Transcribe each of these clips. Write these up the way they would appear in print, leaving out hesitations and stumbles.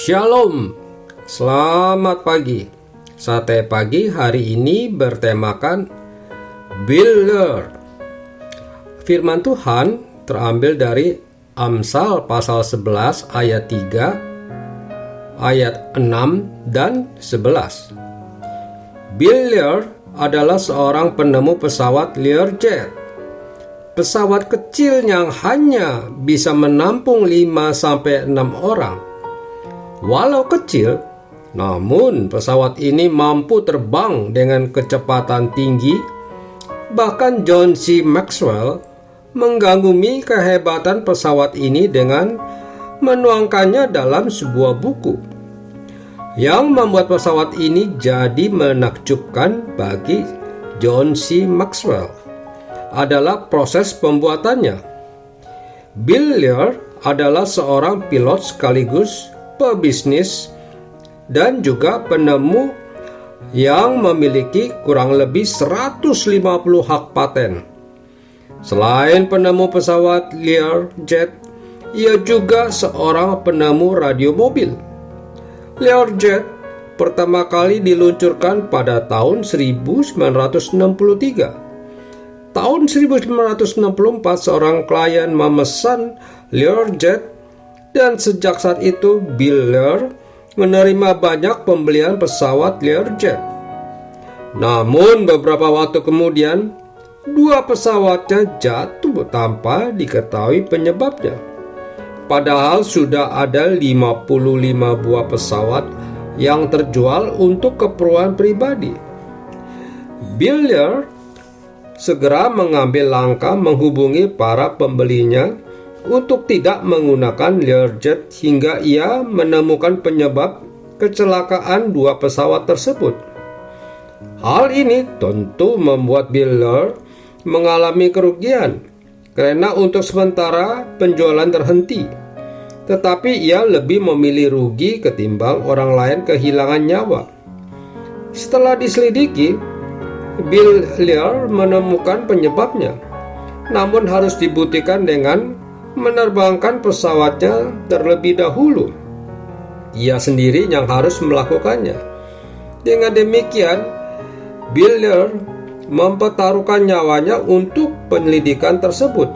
Shalom, selamat pagi. Sate pagi hari ini bertemakan Builder. Firman Tuhan terambil dari Amsal pasal 11 ayat 3, ayat 6 dan 11. Builder adalah seorang penemu pesawat Learjet. Pesawat kecil yang hanya bisa menampung 5-6 orang. Walau kecil, namun pesawat ini mampu terbang dengan kecepatan tinggi. Bahkan John C. Maxwell menggangumi kehebatan pesawat ini dengan menuangkannya dalam sebuah buku. Yang membuat pesawat ini jadi menakjubkan bagi John C. Maxwell adalah proses pembuatannya. Bill Lear adalah seorang pilot sekaligus pebisnis dan juga penemu yang memiliki kurang lebih 150 hak paten. Selain penemu pesawat Learjet, ia juga seorang penemu radio mobil. Learjet pertama kali diluncurkan pada tahun 1963. Tahun 1964 seorang klien memesan Learjet dan sejak saat itu Bill Lear menerima banyak pembelian pesawat Learjet. Namun beberapa waktu kemudian, dua pesawatnya jatuh tanpa diketahui penyebabnya. Padahal sudah ada 55 buah pesawat yang terjual untuk keperluan pribadi. Bill Lear segera mengambil langkah menghubungi para pembelinya untuk tidak menggunakan Learjet hingga ia menemukan penyebab kecelakaan dua pesawat tersebut. Hal ini tentu membuat Bill Lear mengalami kerugian karena untuk sementara penjualan terhenti. Tetapi ia lebih memilih rugi ketimbang orang lain kehilangan nyawa. Setelah diselidiki, Bill Lear menemukan penyebabnya, namun harus dibuktikan dengan menerbangkan pesawatnya terlebih dahulu. Ia sendiri yang harus melakukannya. Dengan demikian, Bill Lear mempertaruhkan nyawanya untuk penyelidikan tersebut.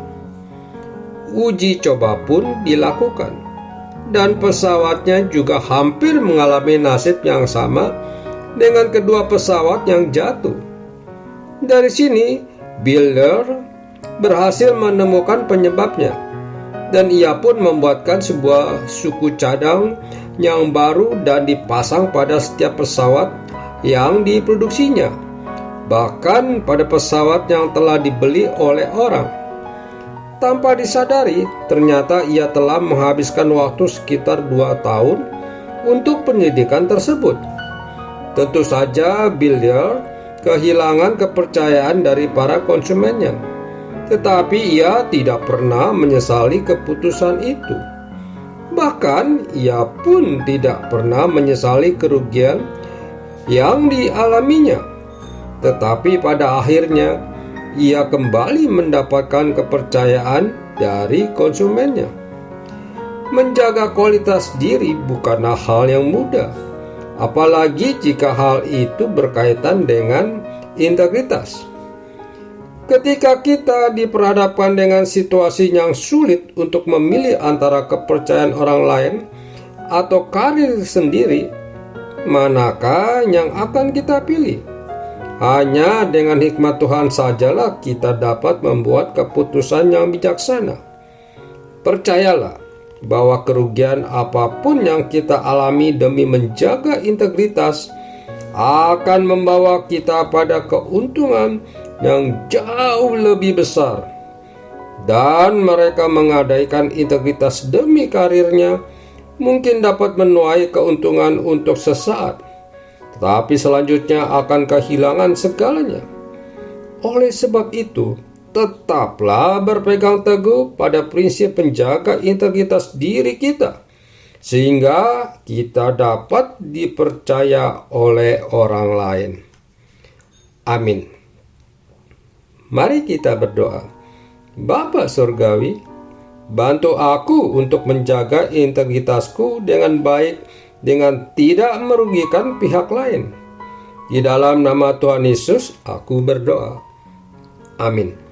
Uji coba pun dilakukan, dan pesawatnya juga hampir mengalami nasib yang sama dengan kedua pesawat yang jatuh. Dari sini, Bill Lear berhasil menemukan penyebabnya, dan ia pun membuatkan sebuah suku cadang yang baru dan dipasang pada setiap pesawat yang diproduksinya, bahkan pada pesawat yang telah dibeli oleh orang. Tanpa disadari, ternyata ia telah menghabiskan waktu sekitar 2 tahun untuk penyelidikan tersebut. Tentu saja Bill Lear kehilangan kepercayaan dari para konsumennya, tetapi ia tidak pernah menyesali keputusan itu. Bahkan ia pun tidak pernah menyesali kerugian yang dialaminya. Tetapi pada akhirnya ia kembali mendapatkan kepercayaan dari konsumennya. Menjaga kualitas diri bukanlah hal yang mudah, apalagi jika hal itu berkaitan dengan integritas. Ketika kita diperhadapkan dengan situasi yang sulit untuk memilih antara kepercayaan orang lain atau karir sendiri, manakah yang akan kita pilih? Hanya dengan hikmat Tuhan sajalah kita dapat membuat keputusan yang bijaksana. Percayalah bahwa kerugian apapun yang kita alami demi menjaga integritas akan membawa kita pada keuntungan yang jauh lebih besar. Dan mereka mengabaikan integritas demi karirnya mungkin dapat menuai keuntungan untuk sesaat, tetapi selanjutnya akan kehilangan segalanya. Oleh sebab itu, tetaplah berpegang teguh pada prinsip menjaga integritas diri kita, sehingga kita dapat dipercaya oleh orang lain. Amin. Mari kita berdoa. Bapa Surgawi, Bantu aku untuk menjaga integritasku dengan baik, dengan tidak merugikan pihak lain. Di dalam nama Tuhan Yesus, aku berdoa. Amin.